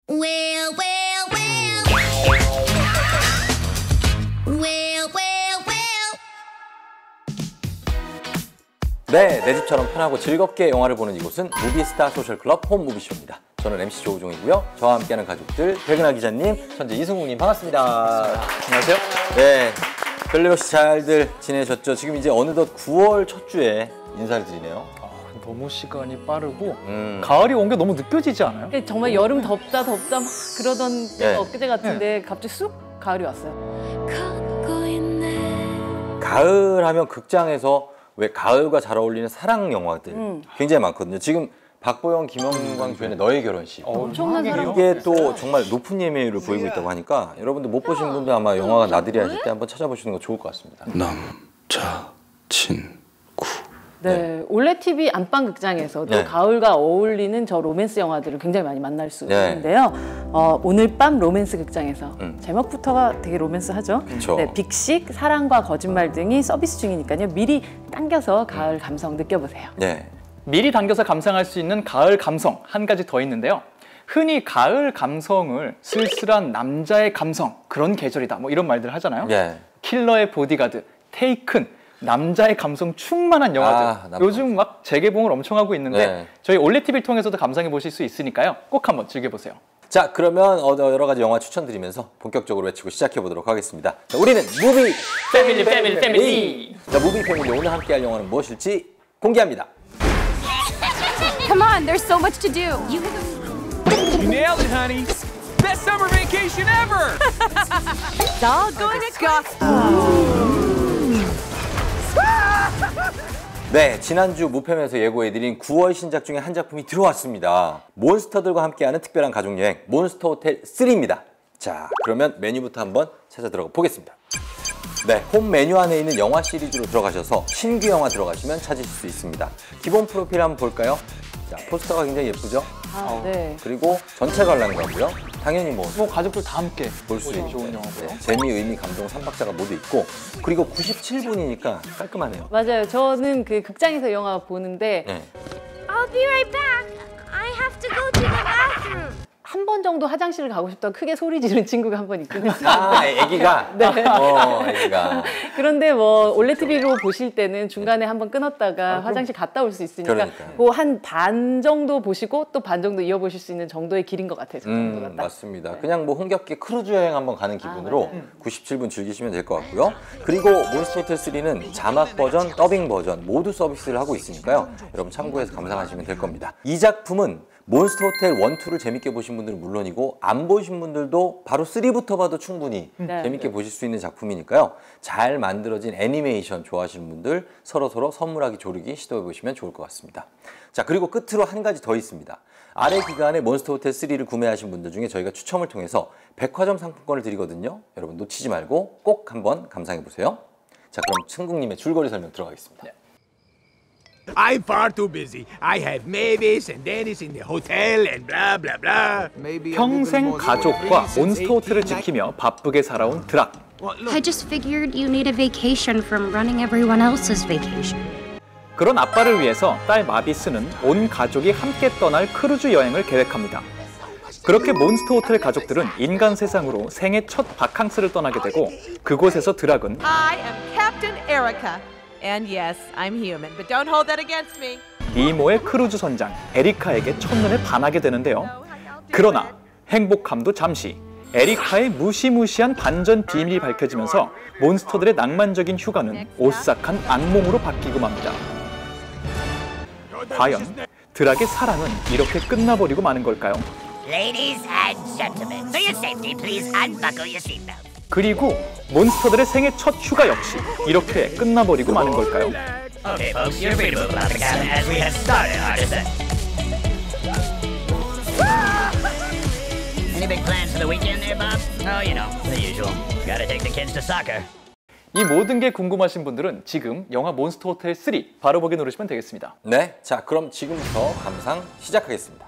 Well, well, well. Well, well, well. 네, 내 집처럼 편하고 즐겁게 영화를 보는 이곳은 무비스타 소셜클럽 홈무비쇼입니다. 저는 MC 조우종이고요. 저와 함께하는 가족들, 백은하 기자님, 천재 이승욱님 반갑습니다. 안녕하세요. 네, 별일없이 잘들 지내셨죠? 지금 이제 어느덧 9월 첫 주에 인사를 드리네요. 너무 시간이 빠르고 가을이 온 게 너무 느껴지지 않아요? 정말 여름 덥다 막 그러던 때가 네. 엊그제 같은데 갑자기 쑥 가을이 왔어요. 걷고 있네. 가을 하면 극장에서 왜 가을과 잘 어울리는 사랑 영화들 굉장히 많거든요. 지금 박보영, 김영광 주연의 너의 결혼식. 엄청난 사랑. 이게 또 정말 높은 예매율을 보이고 있다고 하니까 여러분들 못 보신 분들 아마 영화가 나들이 하실 때 한번 찾아보시는 거 좋을 것 같습니다. 남자 친구. 네, 올레 TV 안방극장에서도 네. 가을과 어울리는 저 로맨스 영화들을 굉장히 많이 만날 수 네. 있는데요. 오늘 밤 로맨스 극장에서 제목부터가 되게 로맨스하죠. 그쵸. 네, 빅식, 사랑과 거짓말 등이 서비스 중이니까요. 미리 당겨서 가을 감성 느껴보세요. 네. 미리 당겨서 감상할 수 있는 가을 감성 한 가지 더 있는데요. 흔히 가을 감성을 쓸쓸한 남자의 감성, 그런 계절이다 뭐 이런 말들 하잖아요. 네. 킬러의 보디가드, 테이큰, 남자의 감성 충만한 영화들. 요즘 막 재개봉을 엄청 하고 있는데 네. 저희 올레TV를 통해서도 감상해 보실 수 있으니까요. 꼭 한번 즐겨보세요. 자, 그러면 여러 가지 영화 추천드리면서 본격적으로 외치고 시작해 보도록 하겠습니다. 자, 우리는 무비 패밀리. 자, 무비 패밀리 오늘 함께할 영화는 무엇일지 공개합니다. Come on, there's so much to do. You nailed it, honey. Best summer vacation ever. It's all going to gospel. 네, 지난주 무패면서 예고해드린 9월 신작 중에 한 작품이 들어왔습니다. 몬스터들과 함께하는 특별한 가족여행 몬스터 호텔 3입니다. 자, 그러면 메뉴부터 한번 찾아 들어가 보겠습니다. 네, 홈 메뉴 안에 있는 영화 시리즈로 들어가셔서 신규 영화 들어가시면 찾으실 수 있습니다. 기본 프로필 한번 볼까요? 자, 포스터가 굉장히 예쁘죠? 네. 그리고 전체 관람가고요. 당연히 뭐 가족들 다 함께 볼 수 있는 좋은 영화고요. 네, 재미, 의미, 감동 3박자가 모두 있고 그리고 97분이니까 깔끔하네요. 맞아요. 저는 그 극장에서 영화 보는데 네. I'll be right back. I have to go to the bathroom. 한 번 정도 화장실을 가고 싶다고 크게 소리 지르는 친구가 한 번 있긴 했어요. 아, 애기가? 네. 애기가. 그런데 뭐 올레 TV로 보실 때는 중간에 한번 끊었다가 화장실 갔다 올 수 있으니까 그러니까요. 그 한 반 정도 보시고 또 반 정도 이어보실 수 있는 정도의 길인 것 같아요. 저 정도가 딱. 맞습니다. 그냥 뭐 흥겹게 크루즈 여행 한번 가는 기분으로 맞아요. 97분 즐기시면 될 것 같고요. 그리고 몬스터 호텔 3는 자막 버전, 더빙 버전 모두 서비스를 하고 있으니까요. 여러분 참고해서 감상하시면 될 겁니다. 이 작품은 몬스터 호텔 1, 2를 재밌게 보신 분들은 물론이고 안 보신 분들도 바로 3부터 봐도 충분히 네. 재밌게 보실 수 있는 작품이니까요. 잘 만들어진 애니메이션 좋아하시는 분들 서로서로 선물하기 조르기 시도해 보시면 좋을 것 같습니다. 자, 그리고 끝으로 한 가지 더 있습니다. 아래 기간에 몬스터 호텔 3를 구매하신 분들 중에 저희가 추첨을 통해서 백화점 상품권을 드리거든요. 여러분 놓치지 말고 꼭 한번 감상해 보세요. 자, 그럼 승국님의 줄거리 설명 들어가겠습니다. I'm far too busy. I have Mavis and Dennis in the hotel and blah blah blah. 평생 가족과 몬스터 호텔을 지키며 바쁘게 살아온 드락. I just figured you need a vacation from running everyone else's vacation. 그런 아빠를 위해서 딸 마비스는 온 가족이 함께 떠날 크루즈 여행을 계획합니다. 그렇게 몬스터 호텔 가족들은 인간 세상으로 생애 첫 바캉스를 떠나게 되고 그곳에서 드락은 I am Captain Erica. And yes, I'm human, but don't hold that against me. 니모의 크루즈 선장 에리카에게 첫눈에 반하게 되는데요. 그러나 행복함도 잠시 에리카의 무시무시한 반전 비밀이 밝혀지면서 몬스터들의 낭만적인 휴가는 오싹한 악몽으로 바뀌고 맙니다. 과연 드락의 사랑은 이렇게 끝나버리고 마는 걸까요? Ladies and gentlemen, for your safety, please unbuckle your seatbelt. 그리고 몬스터들의 생애 첫 휴가 역시 이렇게 끝나버리고 마는 걸까요? Okay, folks, you're free to move around the cabin as we have started our descent. Any big plans for the weekend there, Bob? Oh, you know, the usual. Gotta take the kids to soccer. 이 모든 게 궁금하신 분들은 지금 영화 몬스터 호텔 3 바로 보기 누르시면 되겠습니다. 네, 자, 그럼 지금부터 감상 시작하겠습니다.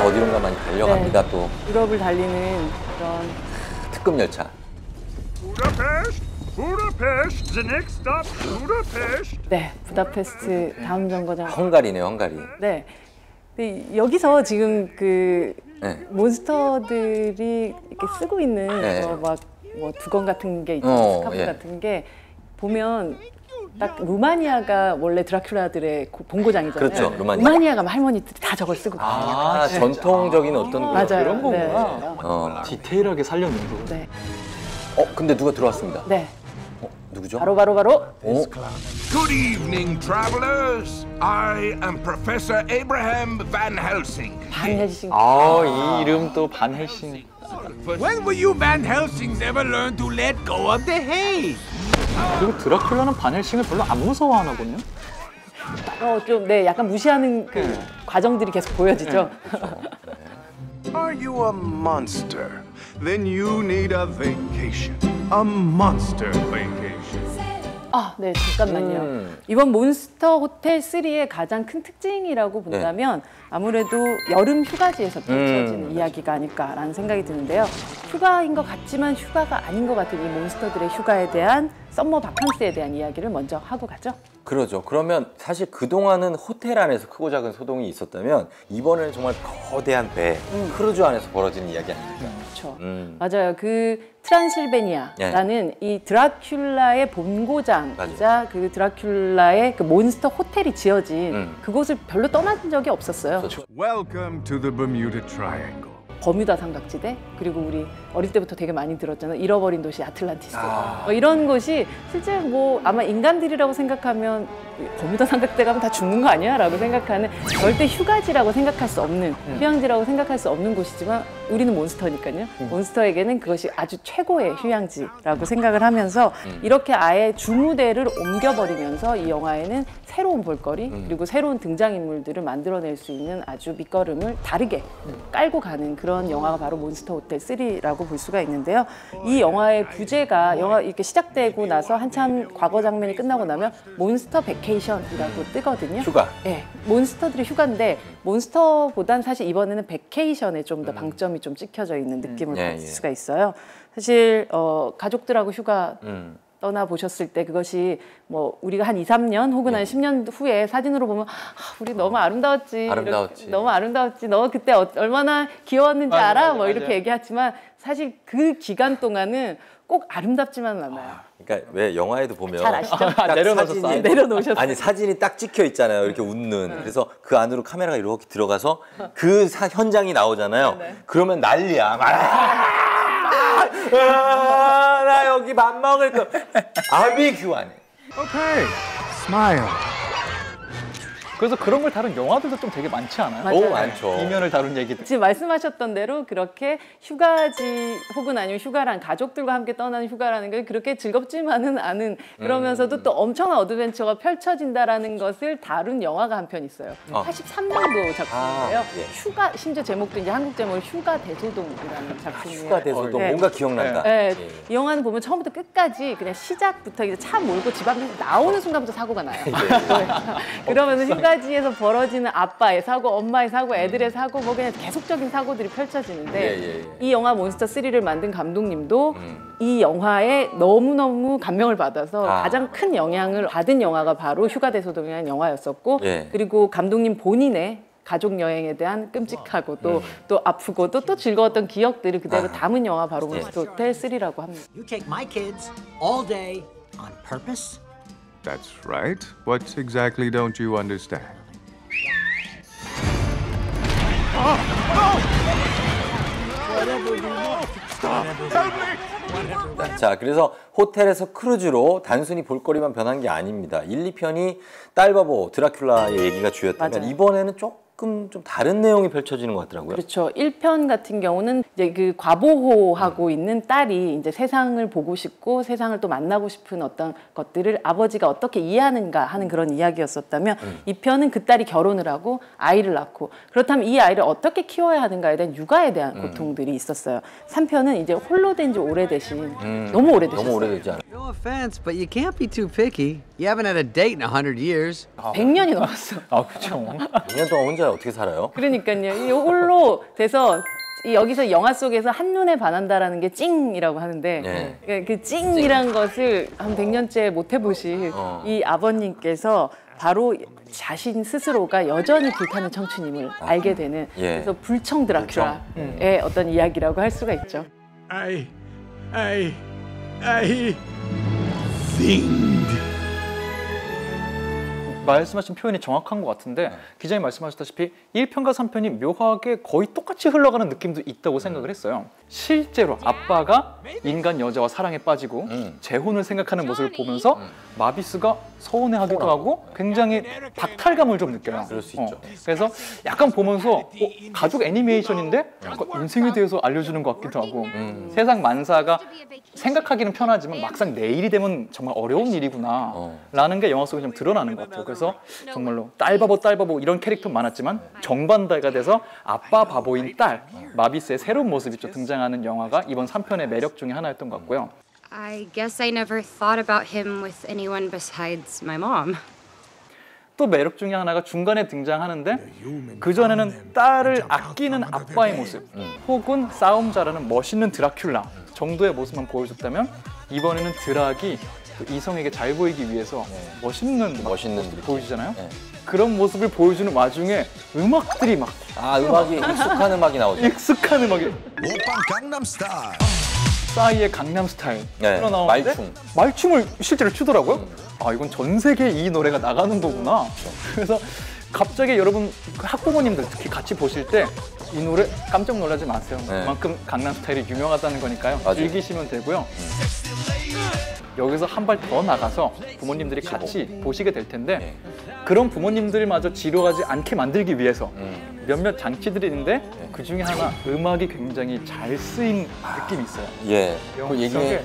어디론가 많이 달려갑니다. 또 유럽을 달리는 그런 특급 열차. Budapest. The next stop, Budapest. 네, 부다페스트 다음 정거장. 헝가리네요, 헝가리. 네. 근데 여기서 지금 그 네. 몬스터들이 이렇게 쓰고 있는 네. 막 뭐 두건 같은 게 있죠, 스카프 예. 같은 게 보면 딱 루마니아가 원래 드라큘라들의 본고장이잖아요. 그렇죠, 루마니아. 루마니아 가면 할머니들이 다 저걸 쓰고 아, 전통적인 어떤 맞아요. 그런 거구나. 네. 디테일하게 살렸는 거. 네. 근데 누가 들어왔습니다. 네. 누구죠? 바로. Good evening, travelers. I am Professor Abraham Van Helsing. 반헬싱. 이 이름 또 반헬싱. When will you Van Helsings ever learn to let go of the hay? 그리고 드라큘라는 반헬싱을 별로 안 무서워하나 보네요. 좀 네, 약간 무시하는 그 과정들이 계속 보여지죠. Are you a monster? Then you need a vacation. A monster vacation. 네, 잠깐만요. 이번 몬스터 호텔 3의 가장 큰 특징이라고 본다면 아무래도 여름 휴가지에서 펼쳐지는 이야기가 아닐까라는 생각이 드는데요. 휴가인 것 같지만 휴가가 아닌 것 같은 이 몬스터들의 휴가에 대한 썸머 바캉스에 대한 이야기를 먼저 하고 가죠. 그러죠. 그러면 사실 그동안은 호텔 안에서 크고 작은 소동이 있었다면 이번에는 정말 거대한 배, 크루즈 안에서 벌어지는 이야기 아닙니까? 그렇죠. 맞아요. 그 트란실베니아라는 이 드라큘라의 본고장이자 그 드라큘라의 그 몬스터 호텔이 지어진 그곳을 별로 떠난 적이 없었어요. 그렇죠. Welcome to the Bermuda Triangle. 버뮤다 삼각지대, 그리고 우리 어릴 때부터 되게 많이 들었잖아요. 잃어버린 도시 아틀란티스. 이런 곳이 실제 뭐 아마 인간들이라고 생각하면 버뮤다 삼각지대 가면 다 죽는 거 아니야? 라고 생각하는 절대 휴가지라고 생각할 수 없는, 휴양지라고 생각할 수 없는 곳이지만 우리는 몬스터니까요. 몬스터에게는 그것이 아주 최고의 휴양지라고 생각을 하면서 이렇게 아예 주무대를 옮겨버리면서 이 영화에는 새로운 볼거리 그리고 새로운 등장인물들을 만들어낼 수 있는 아주 밑거름을 다르게 깔고 가는 그런 영화가 바로 몬스터 호텔 3라고 볼 수가 있는데요. 이 영화의 부제가 영화 이렇게 시작되고 나서 한참 과거 장면이 끝나고 나면 몬스터 베케이션이라고 뜨거든요. 휴가. 네, 몬스터들의 휴가인데 몬스터보단 사실 이번에는 베케이션에 좀 더 방점이 좀 찍혀져 있는 느낌을 받을 수가 있어요. 사실 가족들하고 휴가 떠나보셨을 때 그것이 뭐 우리가 한 2, 3년 혹은 한 10년 후에 사진으로 보면 우리 너무 아름다웠지. 너무 아름다웠지. 너 그때 얼마나 귀여웠는지 알아? 뭐 이렇게 얘기하지만 사실 그 기간 동안은 꼭 아름답지만은 않아요. 그러니까 왜 영화에도 보면 잘 아시죠? 내려놓으셨어요. 아니 사진이 딱 찍혀 있잖아요. 이렇게 웃는. 그래서 그 안으로 카메라가 이렇게 들어가서 그 현장이 나오잖아요. 그러면 난리야. 나 여기 밥 먹을 거. 바비큐 안에. Okay, smile. 그래서 그런 걸 다룬 영화들도 좀 되게 많지 않아요? 맞아요. 많죠. 이면을 다룬 얘기들. 지금 말씀하셨던 대로 그렇게 휴가지 혹은 아니면 휴가란 가족들과 함께 떠나는 휴가라는 게 그렇게 즐겁지만은 않은 그러면서도 또 엄청난 어드벤처가 펼쳐진다라는 것을 다룬 영화가 한 편 있어요. 83년도 작품인데요. 휴가, 심지어 제목도 이제 한국 제목은 휴가 대소동이라는 작품이에요. 휴가 대소동 뭔가 기억난다. 이 영화는 보면 처음부터 끝까지 그냥 시작부터 이제 차 몰고 집 앞에서 나오는 순간부터 사고가 나요. 그러면서 휴가지에서 벌어지는 아빠의 사고, 엄마의 사고, 애들의 사고, 뭐 그냥 계속적인 사고들이 펼쳐지는데 이 영화 몬스터 3를 만든 감독님도 이 영화에 너무너무 감명을 받아서 가장 큰 영향을 받은 영화가 바로 휴가 대소동이라는 영화였었고 그리고 감독님 본인의 가족 여행에 대한 끔찍하고도 또 아프고도 또 즐거웠던 기억들을 그대로 담은 영화 바로 몬스터 호텔 3라고 합니다. You take my kids all day on purpose? That's right. What exactly don't you understand? 자, 그래서 호텔에서 크루즈로 단순히 볼거리만 변한 게 아닙니다. 1, 2편이 딸바보 드라큘라의 얘기가 주였다면 이번에는 조금 좀 다른 내용이 펼쳐지는 것 같더라고요. 그렇죠. 1편 같은 경우는 이제 그 과보호하고 있는 딸이 이제 세상을 보고 싶고 세상을 또 만나고 싶은 어떤 것들을 아버지가 어떻게 이해하는가 하는 그런 이야기였었다면 2편은 그 딸이 결혼을 하고 아이를 낳고 그렇다면 이 아이를 어떻게 키워야 하는가에 대한 육아에 대한 고통들이 있었어요. 3편은 이제 홀로 된 지 오래되신 너무 오래되셨어요. 너무 오래되지 않아요? No offense, but you can't be too picky. You haven't had a date in 100 years. 100년이 넘었어. 그렇죠. 2년 동안 혼자 어떻게 살아요? 그러니까요. 이 홀로 돼서 여기서 영화 속에서 한눈에 반한다라는 게 찡이라고 하는데 그 찡이란 것을 한 100년째 못 해보신 이 아버님께서 바로 자신 스스로가 여전히 불타는 청춘임을 알게 되는 그래서 불청 드라큘라의 어떤 이야기라고 할 수가 있죠. I think. 말씀하신 표현이 정확한 것 같은데 기자님 말씀하셨다시피 1편과 3편이 묘하게 거의 똑같이 흘러가는 느낌도 있다고 생각을 했어요. 실제로 아빠가 인간 여자와 사랑에 빠지고 재혼을 생각하는 모습을 보면서 마비스가 서운해하기도 하고 굉장히 박탈감을 좀 느껴요. 그럴 수 있죠. 그래서 약간 보면서 가족 애니메이션인데 약간 인생에 대해서 알려주는 것 같기도 하고 세상 만사가 생각하기는 편하지만 막상 내일이 되면 정말 어려운 일이구나 라는 게 영화 속에 좀 드러나는 것 같아요. 그래서 정말로 딸바보 이런 캐릭터 많았지만 정반대가 돼서 아빠 바보인 딸 마비스의 새로운 모습이 좀 등장하는 영화가 이번 3편의 매력 중에 하나였던 것 같고요. I guess I never thought about him with anyone besides my mom. 또 매력 중에 하나가 중간에 등장하는데 그전에는 딸을 아끼는 아빠의 모습 혹은 싸움 잘하는 멋있는 드라큘라 정도의 모습만 보여줬다면 이번에는 드락이 이성에게 잘 보이기 위해서 멋있는 모습을 보여주잖아요. 그런 모습을 보여주는 와중에 음악들이 막 음악이 익숙한 음악이 나오죠. 익숙한 음악이 오빤 강남스타일 싸이의 강남스타일 흘러나오는데 말춤을 실제로 추더라고요. 이건 전 세계에 이 노래가 나가는 거구나. 그래서 갑자기 여러분 학부모님들 특히 같이 보실 때 이 노래 깜짝 놀라지 마세요. 그만큼 강남스타일이 유명하다는 거니까요. 즐기시면 되고요. 여기서 한 발 더 나가서 부모님들이 같이 보시게 될 텐데 그런 부모님들마저 지루하지 않게 만들기 위해서 몇몇 장치들이 있는데 그 중에 하나 음악이 굉장히 잘 쓰인 느낌이 있어요. 그 얘기해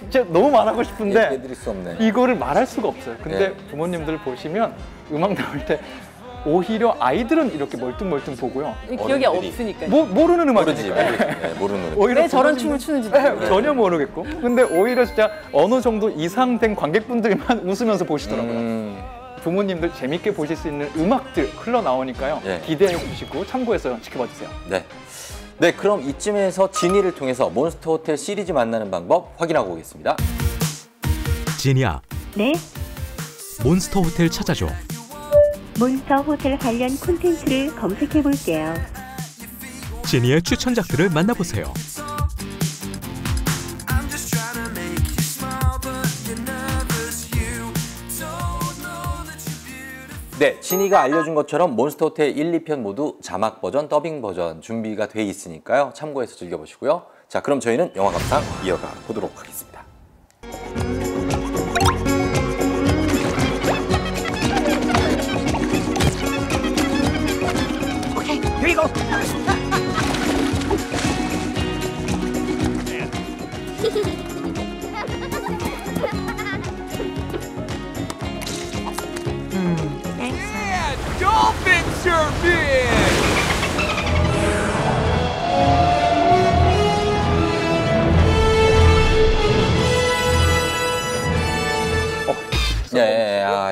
진짜 너무 말하고 싶은데 얘기해드릴 수 없네. 이거를 말할 수가 없어요. 근데 부모님들 보시면 음악 나올 때 오히려 아이들은 이렇게 멀뚱멀뚱 보고요. 기억이 없으니까요. 모르는 음악이니까. 모르는 왜 저런 춤을 추는지 전혀 모르겠고. 근데 오히려 진짜 어느 정도 이상된 관객분들만 웃으면서 보시더라고요. 부모님들 재밌게 보실 수 있는 음악들 흘러나오니까요. 기대해 주시고 참고해서 지켜봐 주세요. 네, 그럼 이쯤에서 지니를 통해서 몬스터 호텔 시리즈 만나는 방법 확인하고 오겠습니다. 지니야. 네? 몬스터 호텔 찾아줘. 몬스터 호텔 관련 콘텐츠를 검색해 볼게요. 지니의 추천작들을 만나보세요. 네, 지니가 알려준 것처럼 몬스터 호텔 1, 2편 모두 자막 버전, 더빙 버전 준비가 돼 있으니까요. 참고해서 즐겨보시고요. 자, 그럼 저희는 영화 감상 이어가 보도록 하겠습니다. Here you go. Yeah, dolphin surfing!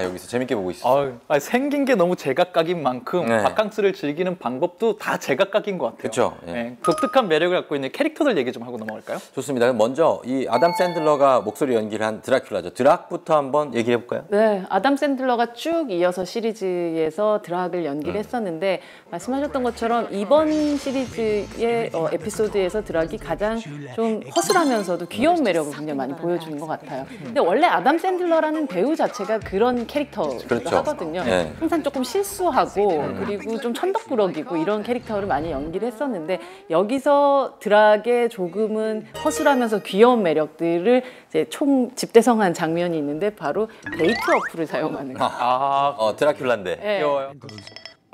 여기서 재밌게 보고 있어요. 생긴 게 너무 제각각인 만큼 바캉스를 즐기는 방법도 다 제각각인 것 같아요. 그렇죠. 독특한 매력을 갖고 있는 캐릭터들 얘기 좀 하고 넘어갈까요? 좋습니다. 그럼 먼저 이 아담 샌들러가 목소리 연기를 한 드라큘라죠. 드락부터 한번 얘기해 볼까요? 네, 아담 샌들러가 쭉 이어서 시리즈에서 드락을 연기를 했었는데 말씀하셨던 것처럼 이번 시리즈의 에피소드에서 드락이 가장 좀 허술하면서도 귀여운 매력을 굉장히 많이 보여주는 것 같아요. 근데 원래 아담 샌들러라는 배우 자체가 그런 캐릭터를 하거든요. 항상 조금 실수하고 그리고 좀 천덕꾸러기고 이런 캐릭터를 많이 연기를 했었는데 여기서 드락의 조금은 허술하면서 귀여운 매력들을 이제 총 집대성한 장면이 있는데 바로 데이트 어플을 사용하는 거예요. 드라큘라인데.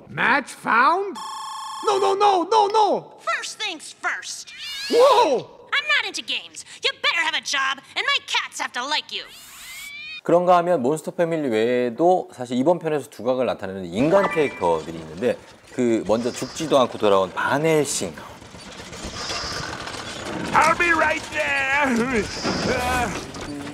Match found? No. First things first. Whoa! I'm not into games. You better have a job, and my cats have to like you. 그런가 하면 몬스터 패밀리 외에도 사실 이번 편에서 두각을 나타내는 인간 캐릭터들이 있는데 그 먼저 죽지도 않고 돌아온 바넬싱. I'll be right there.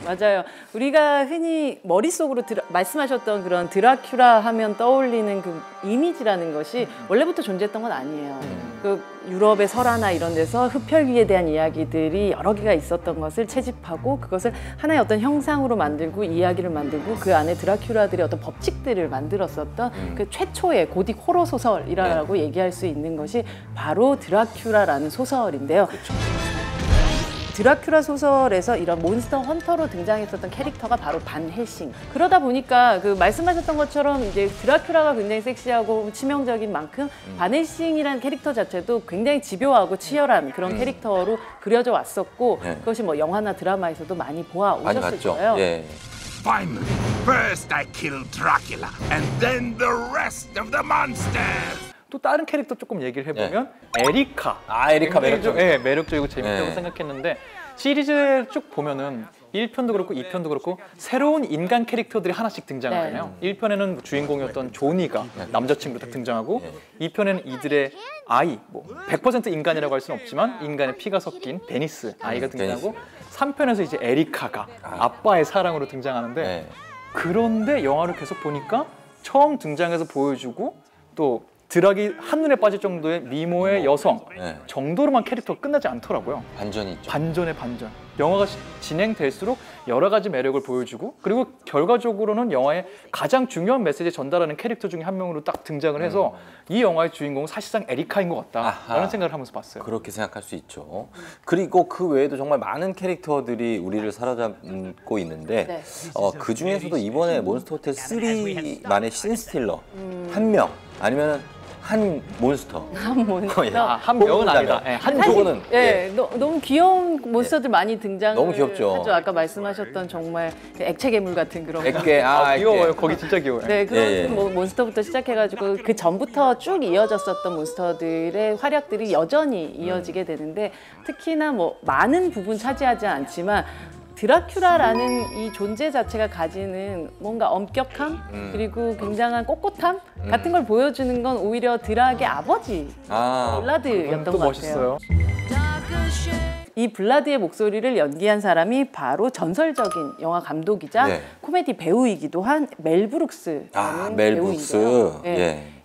맞아요. 우리가 흔히 머릿속으로 말씀하셨던 그런 드라큘라 하면 떠올리는 그 이미지라는 것이 원래부터 존재했던 건 아니에요. 그 유럽의 설화나 이런 데서 흡혈귀에 대한 이야기들이 여러 개가 있었던 것을 채집하고 그것을 하나의 어떤 형상으로 만들고 이야기를 만들고 그 안에 드라큘라들의 어떤 법칙들을 만들었었던 그 최초의 고딕 호러 소설이라고 얘기할 수 있는 것이 바로 드라큘라라는 소설인데요. 드라큘라 소설에서 이런 몬스터 헌터로 등장했었던 캐릭터가 바로 반 헬싱. 그러다 보니까 그 말씀하셨던 것처럼 이제 드라큘라가 굉장히 섹시하고 치명적인 만큼 반 헬싱이라는 캐릭터 자체도 굉장히 집요하고 치열한 그런 캐릭터로 그려져 왔었고 그것이 뭐 영화나 드라마에서도 많이 보아 오셨을 거예요. 예. Finally, first I killed Dracula, and then the rest of the monsters. 또 다른 캐릭터 조금 얘기를 해보면 에리카. 에리카 매력적. 예, 매력적이고 재밌다고 생각했는데 시리즈에 쭉 보면은 1편도 그렇고 2편도 그렇고 새로운 인간 캐릭터들이 하나씩 등장하잖아요. 1편에는 주인공이었던 조니가 남자친구로 딱 등장하고 2편에는 이들의 아이, 뭐 100% 인간이라고 할 수는 없지만 인간의 피가 섞인 데니스 아이가 등장하고 3편에서 이제 에리카가 아빠의 사랑으로 등장하는데 그런데 영화를 계속 보니까 처음 등장해서 보여주고 또 드락이 한눈에 빠질 정도의 미모의 여성 정도로만 캐릭터가 끝나지 않더라고요. 반전이 있죠. 반전의 반전. 영화가 진행될수록 여러 가지 매력을 보여주고 그리고 결과적으로는 영화의 가장 중요한 메시지를 전달하는 캐릭터 중에 한 명으로 딱 등장을 해서 이 영화의 주인공은 사실상 에리카인 것 같다라는 생각을 하면서 봤어요. 그렇게 생각할 수 있죠. 그리고 그 외에도 정말 많은 캐릭터들이 우리를 사로잡고 있는데 그 중에서도 이번에 몬스터 호텔 3만의 신스틸러 한 명 아니면은 한 몬스터. 한 몬스터. 한 명은 아니다. 한 조건은. 너무 귀여운 몬스터들 많이 등장을 너무 귀엽죠. 하죠. 아까 말씀하셨던 정말 액체 괴물 같은 그런. 액괴. 귀여워요. 거기 진짜 귀여워요. 네, 그런 뭐 몬스터부터 시작해가지고 그 전부터 쭉 이어졌었던 몬스터들의 활약들이 여전히 이어지게 되는데 특히나 뭐 많은 부분 차지하지 않지만. 드라큘라라는 이 존재 자체가 가지는 뭔가 엄격함 그리고 굉장한 꼿꼿함 같은 걸 보여주는 건 오히려 드락의 아버지 블라드였던 것 같아요. 멋있어요. 이 블라드의 목소리를 연기한 사람이 바로 전설적인 영화 감독이자 코미디 배우이기도 한 멜 브룩스라는 배우인데요.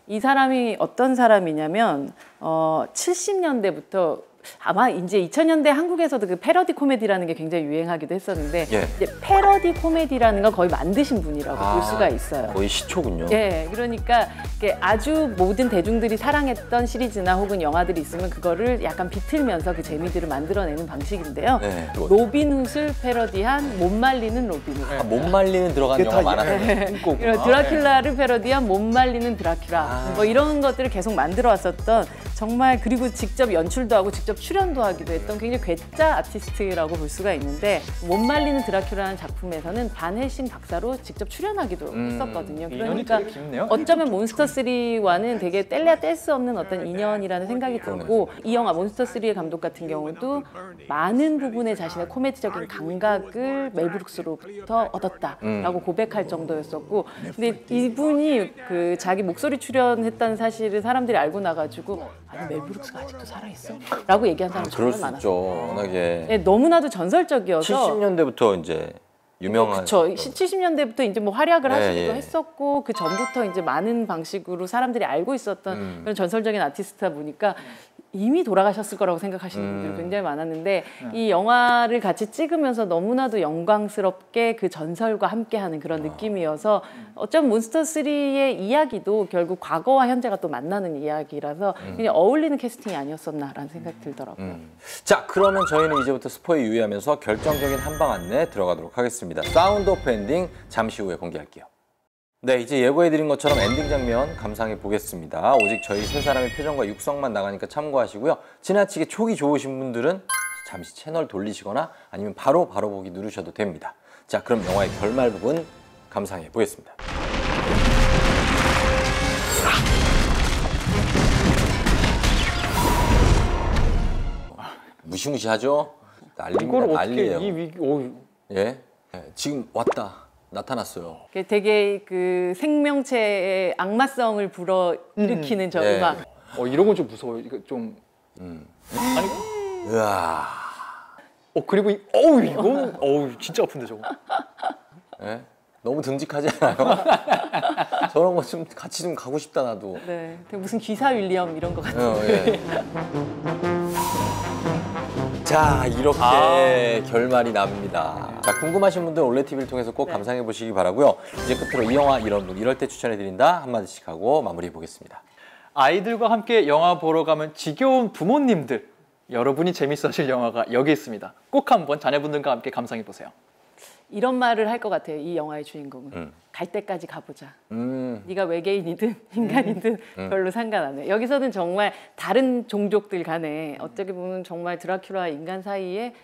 이 사람이 어떤 사람이냐면 70년대부터 아마 이제 2000년대 한국에서도 그 패러디 코미디라는 게 굉장히 유행하기도 했었는데 이제 패러디 코미디라는 걸 거의 만드신 분이라고 볼 수가 있어요. 거의 시초군요. 그러니까 아주 모든 대중들이 사랑했던 시리즈나 혹은 영화들이 있으면 그거를 약간 비틀면서 그 재미들을 만들어내는 방식인데요. 로빈 훗을 패러디한 못 말리는 로빈 훗. 못 말리는 들어간 영화 많았어요. 드라큘라를 패러디한 못 말리는 드라큘라. 뭐 이런 것들을 계속 만들어 왔었던 정말 그리고 직접 연출도 하고 직접 출연도 하기도 했던 굉장히 괴짜 아티스트라고 볼 수가 있는데 못 말리는 드라큘라라는 작품에서는 반 헬싱 박사로 직접 출연하기도 했었거든요. 그러니까 어쩌면 몬스터3와는 되게 뗄래야 뗄 수 없는 어떤 인연이라는 생각이 들고 이 영화 몬스터3의 감독 같은 경우도 많은 부분에 자신의 코미디적인 감각을 멜 브룩스로부터 얻었다라고 고백할 정도였었고 근데 이분이 그 자기 목소리 출연했다는 사실을 사람들이 알고 나가지고 아니 멜 브룩스가 아직도 살아있어? 라고 얘기한 사람이 정말 많았어요. 워낙에 너무나도 전설적이어서 70년대부터 이제 유명한. 그렇죠. 70년대부터 이제 뭐 활약을 하시기도 했었고 그 전부터 이제 많은 방식으로 사람들이 알고 있었던 그런 전설적인 아티스트다 보니까 이미 돌아가셨을 거라고 생각하시는 분들이 굉장히 많았는데 이 영화를 같이 찍으면서 너무나도 영광스럽게 그 전설과 함께하는 그런 느낌이어서 어쩌면 몬스터3의 이야기도 결국 과거와 현재가 또 만나는 이야기라서 그냥 어울리는 캐스팅이 아니었었나라는 생각이 들더라고요. 자, 그러면 저희는 이제부터 스포에 유의하면서 결정적인 한방 안내 들어가도록 하겠습니다. 사운드 오프 엔딩 잠시 후에 공개할게요. 네, 이제 예고해드린 것처럼 엔딩 장면 감상해 보겠습니다. 오직 저희 세 사람의 표정과 육성만 나가니까 참고하시고요. 지나치게 촉이 좋으신 분들은 잠시 채널 돌리시거나 아니면 바로 보기 누르셔도 됩니다. 자, 그럼 영화의 결말 부분 감상해 보겠습니다. 무시무시하죠? 난리입니다. 난리예요. 이 위기, 예, 지금 왔다. 나타났어요. 되게 그 생명체의 악마성을 불어일으키는 저 음악. 이런 건 좀 무서워요. 이거 좀. 아니. 으아. 그리고 이건 진짜 아픈데 저거. 네? 너무 듬직하지 않아요? 저런 거 좀 같이 좀 가고 싶다 나도. 네, 되게 무슨 기사 윌리엄 이런 거 같은데. 예. 자, 이렇게 결말이 납니다. 자, 궁금하신 분들 올레TV를 통해서 꼭 감상해 보시기 바라고요. 이제 끝으로 이 영화 이런 분 이럴 때 추천해 드린다 한마디씩 하고 마무리해 보겠습니다. 아이들과 함께 영화 보러 가면 지겨운 부모님들, 여러분이 재밌어하실 영화가 여기 있습니다. 꼭 한번 자녀분들과 함께 감상해 보세요. 이런 말을 할 것 같아요. 이 영화의 주인공은. 갈 때까지 가보자. 네가 외계인이든 인간이든 별로 상관 안 해. 여기서는 정말 다른 종족들 간에 어떻게 보면 정말 드라큘라와 인간 사이에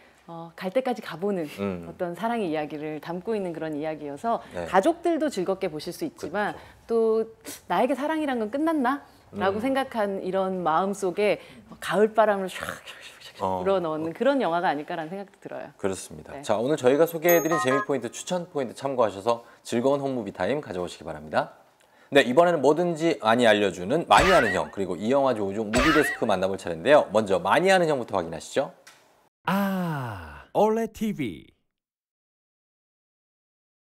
갈 때까지 가보는 어떤 사랑의 이야기를 담고 있는 그런 이야기여서 네. 가족들도 즐겁게 보실 수 있지만 또 나에게 사랑이란 건 끝났나? 라고 생각한 이런 마음 속에 가을바람을 샥 불어넣는 그런 영화가 아닐까라는 생각도 들어요. 그렇습니다. 네. 자, 오늘 저희가 소개해드린 재미 포인트, 추천 포인트 참고하셔서 즐거운 홈무비 타임 가져오시기 바랍니다. 네, 이번에는 뭐든지 많이 알려주는 많이 아는 형, 그리고 이 영화 조우종 무비데스크 만나볼 차례인데요. 먼저 많이 아는 형부터 확인하시죠. 올레TV